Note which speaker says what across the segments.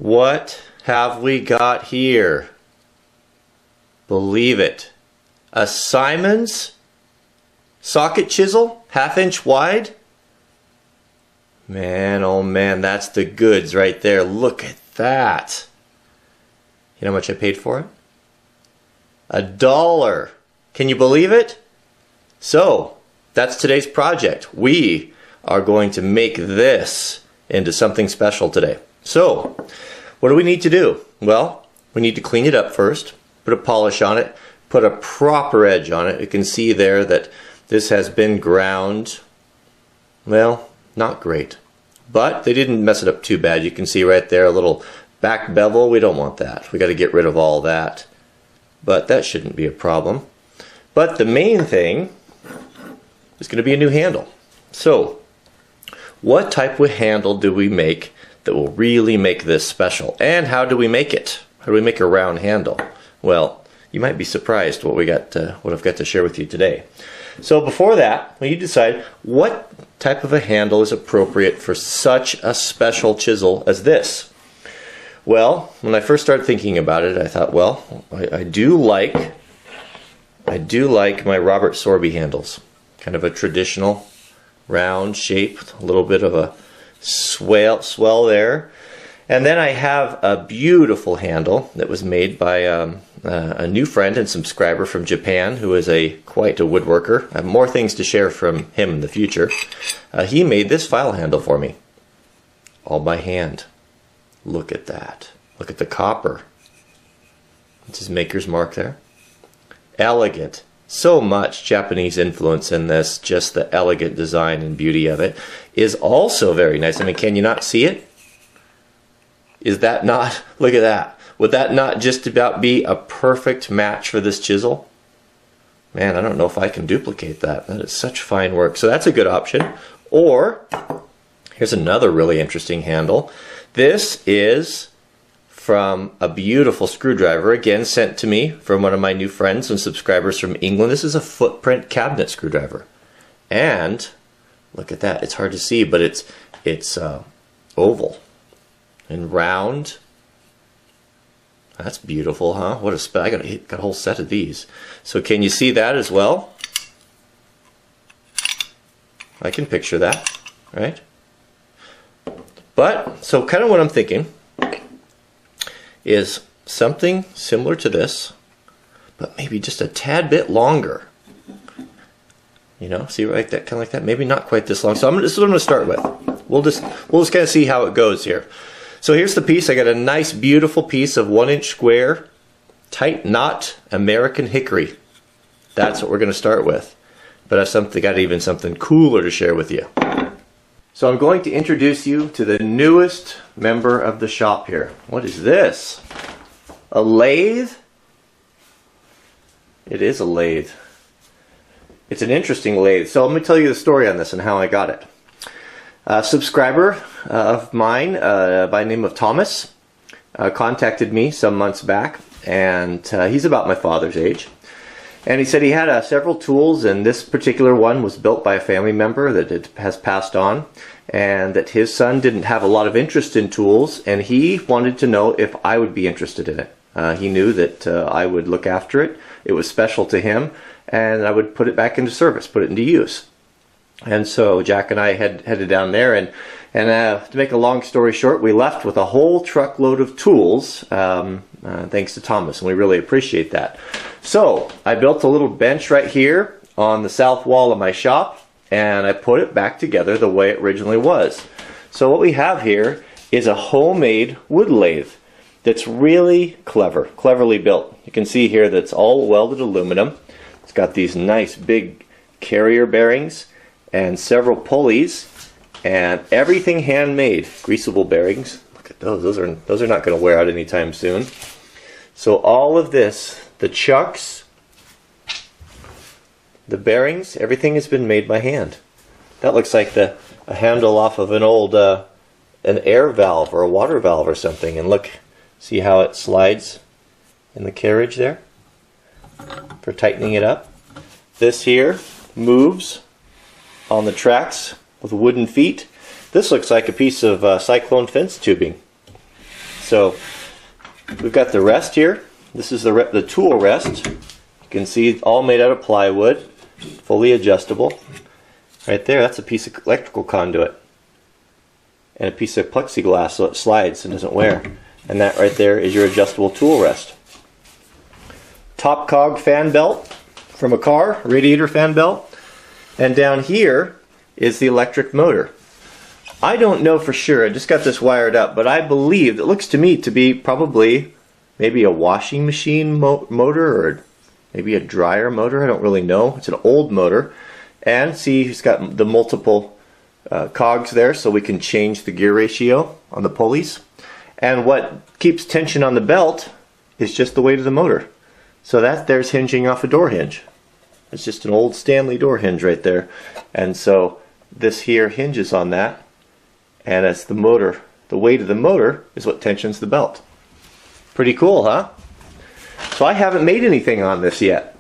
Speaker 1: What have we got here? Believe it. A Simon's socket chisel, 1/2 inch wide. Man, oh man, that's the goods right there. Look at that. You know how much I paid for it? $1. Can you believe it? So, that's today's project. We are going to make this into something special today. So, what do we need to do? Well, we need to clean it up first, put a polish on it, put a proper edge on it. You can see there that this has been ground. Well, not great. But they didn't mess it up too bad. You can see right there a little back bevel. We don't want that. We got to get rid of all that. But that shouldn't be a problem. But the main thing is going to be a new handle. So, what type of handle do we make that will really make this special? And how do we make it? How do we make a round handle? Well, you might be surprised what I've got to share with you today. So before that, we need to decide what type of a handle is appropriate for such a special chisel as this. Well, when I first started thinking about it, I thought, well, I do like my Robert Sorby handles. Kind of a traditional round shape, a little bit of a swell there. And then I have a beautiful handle that was made by a new friend and subscriber from Japan who is quite a woodworker. I have more things to share from him in the future. He made this file handle for me, all by hand. Look at that. Look at the copper. It's his maker's mark there. Elegant. So much Japanese influence in this. Just the elegant design and beauty of it is also very nice. I mean, can you not see it? Is that not, look at that. Would that not just about be a perfect match for this chisel? Man, I don't know if I can duplicate that. That is such fine work. So that's a good option. Or, here's another really interesting handle. This is from a beautiful screwdriver, again sent to me from one of my new friends and subscribers from England. This is a footprint cabinet screwdriver. And, look at that. It's hard to see, but it's oval and round. That's beautiful, huh? What a I got a whole set of these. So can you see that as well? I can picture that, right? But so kind of what I'm thinking is something similar to this, but maybe just a tad bit longer. You know, see right that kind of like that. Maybe not quite this long. So this is what I'm going to start with. We'll just kind of see how it goes here. So here's the piece. I got a nice beautiful piece of 1-inch square tight knot American hickory. That's what we're going to start with. But I've got even something cooler to share with you. So I'm going to introduce you to the newest member of the shop here. What is this? A lathe? It is a lathe. It's an interesting lathe. So let me tell you the story on this and how I got it. A subscriber of mine by the name of Thomas contacted me some months back, and he's about my father's age. And he said he had several tools, and this particular one was built by a family member that it has passed on, and that his son didn't have a lot of interest in tools, and he wanted to know if I would be interested in it. He knew that I would look after it. It was special to him, and I would put it back into service, put it into use. And so Jack and I headed down there, and to make a long story short, we left with a whole truckload of tools, thanks to Thomas, and we really appreciate that. So I built a little bench right here on the south wall of my shop, and I put it back together the way it originally was. So what we have here is a homemade wood lathe that's really cleverly built. You can see here that's all welded aluminum. It's got these nice big carrier bearings and several pulleys, and everything handmade. Greasable bearings. Look at those. Those are not going to wear out anytime soon. So all of this, the chucks, the bearings, everything has been made by hand. That looks like a handle off of an old an air valve or a water valve or something. And look, see how it slides in the carriage there for tightening it up. This here moves on the tracks with wooden feet. This looks like a piece of cyclone fence tubing. So we've got the rest here. This is the tool rest. You can see all made out of plywood, fully adjustable. Right there, that's a piece of electrical conduit and a piece of plexiglass so it slides and doesn't wear. And that right there is your adjustable tool rest. Top cog fan belt from a car, radiator fan belt. And down here is the electric motor. I don't know for sure, I just got this wired up, but I believe, it looks to me to be probably maybe a washing machine motor or maybe a dryer motor, I don't really know. It's an old motor. And see, it's got the multiple cogs there so we can change the gear ratio on the pulleys. And what keeps tension on the belt is just the weight of the motor. So there's hinging off a door hinge. It's just an old Stanley door hinge right there. And so this here hinges on that. And it's the motor. The weight of the motor is what tensions the belt. Pretty cool, huh? So I haven't made anything on this yet.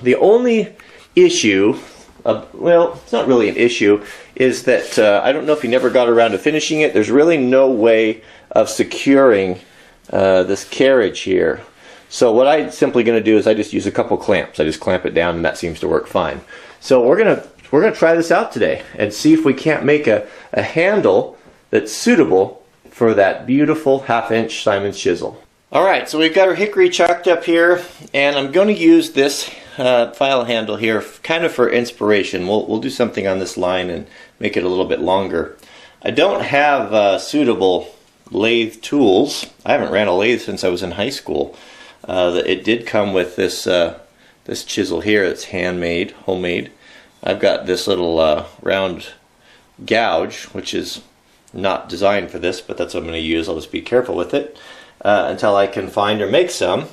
Speaker 1: The only issue, well, it's not really an issue, is that I don't know if you never got around to finishing it. There's really no way of securing this carriage here. So what I'm simply going to do is I just use a couple clamps. I just clamp it down and that seems to work fine. So we're gonna try this out today and see if we can't make a handle that's suitable for that beautiful 1/2-inch Simon's chisel. Alright, so we've got our hickory chucked up here, and I'm going to use this file handle here kind of for inspiration. We'll do something on this line and make it a little bit longer. I don't have suitable lathe tools. I haven't ran a lathe since I was in high school. It did come with this this chisel here. It's handmade, homemade. I've got this little round gouge, which is not designed for this, but that's what I'm going to use. I'll just be careful with it until I can find or make some.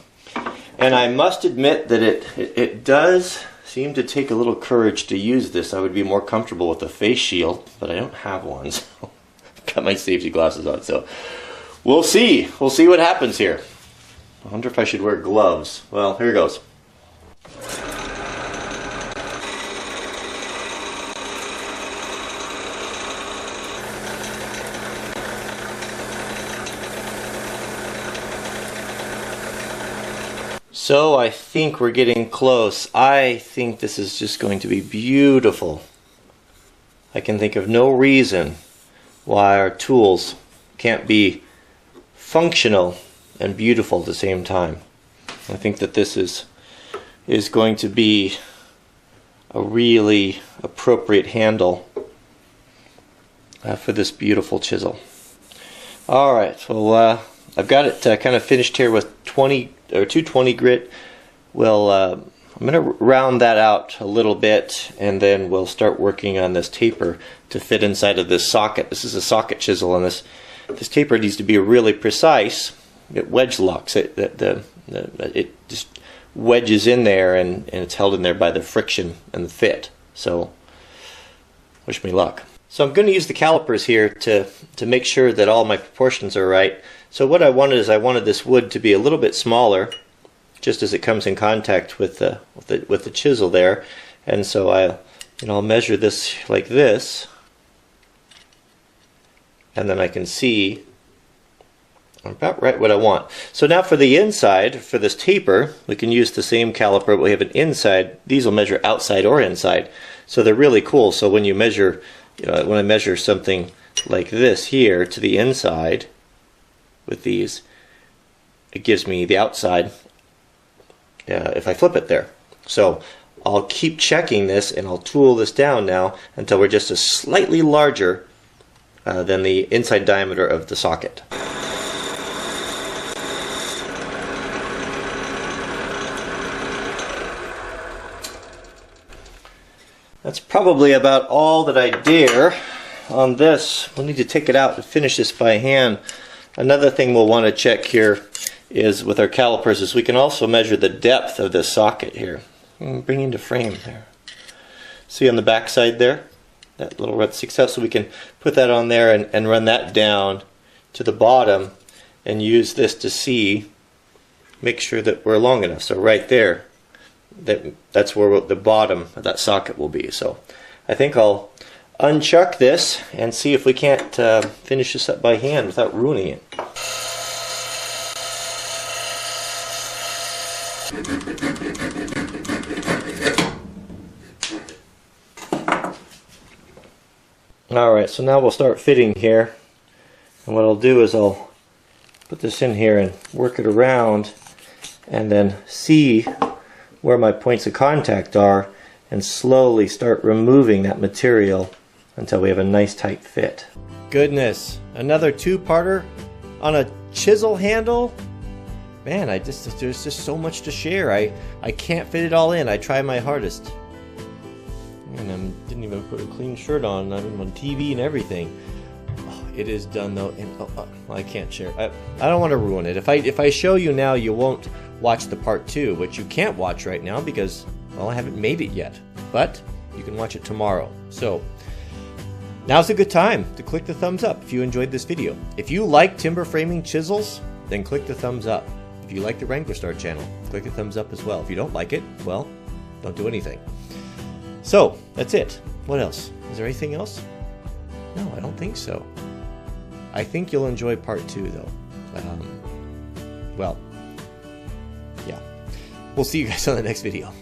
Speaker 1: And I must admit that it does seem to take a little courage to use this. I would be more comfortable with a face shield, but I don't have one, so I've got my safety glasses on. So we'll see. We'll see what happens here. I wonder if I should wear gloves. Well, here goes. So I think we're getting close. I think this is just going to be beautiful. I can think of no reason why our tools can't be functional and beautiful at the same time. I think that this is going to be a really appropriate handle for this beautiful chisel. Alright, so I've got it kind of finished here with 220 grit. Well, I'm going to round that out a little bit, and then we'll start working on this taper to fit inside of this socket. This is a socket chisel, and this taper needs to be really precise. It wedge locks. It just wedges in there, and it's held in there by the friction and the fit. So, wish me luck. So I'm going to use the calipers here to make sure that all my proportions are right. So what I wanted is I wanted this wood to be a little bit smaller, just as it comes in contact with the chisel there. And so I'll measure this like this, and then I can see about right what I want. So now for the inside, for this taper, we can use the same caliper, but we have an inside. These will measure outside or inside, so they're really cool. So when you measure, when I measure something like this here to the inside with these, it gives me the outside if I flip it there. So I'll keep checking this, and I'll tool this down now until we're just a slightly larger than the inside diameter of the socket. That's probably about all that I dare on this. We'll need to take it out and finish this by hand. Another thing we'll want to check here is with our calipers is we can also measure the depth of this socket here. Bring into frame there. See on the back side there? That little red sticks out, so we can put that on there and run that down to the bottom and use this to see, make sure that we're long enough. So right there, that's where the bottom of that socket will be. So I think I'll unchuck this and see if we can't finish this up by hand without ruining it. Alright, so now we'll start fitting here. And what I'll do is I'll put this in here and work it around and then see where my points of contact are and slowly start removing that material until we have a nice tight fit. Goodness, another two-parter on a chisel handle? Man, there's just so much to share. I can't fit it all in. I try my hardest. And I didn't even put a clean shirt on. I'm on TV and everything. Oh, it is done though, and I can't share. I don't want to ruin it. If I show you now, you won't watch the part 2, which you can't watch right now because, well, I haven't made it yet. But you can watch it tomorrow. So now's a good time to click the thumbs up if you enjoyed this video. If you like timber framing chisels, then click the thumbs up. If you like the Wranglerstar channel, click the thumbs up as well. If you don't like it, well, don't do anything. So that's it. What else? Is there anything else? No, I don't think so. I think you'll enjoy part 2 though. Well, yeah. We'll see you guys on the next video.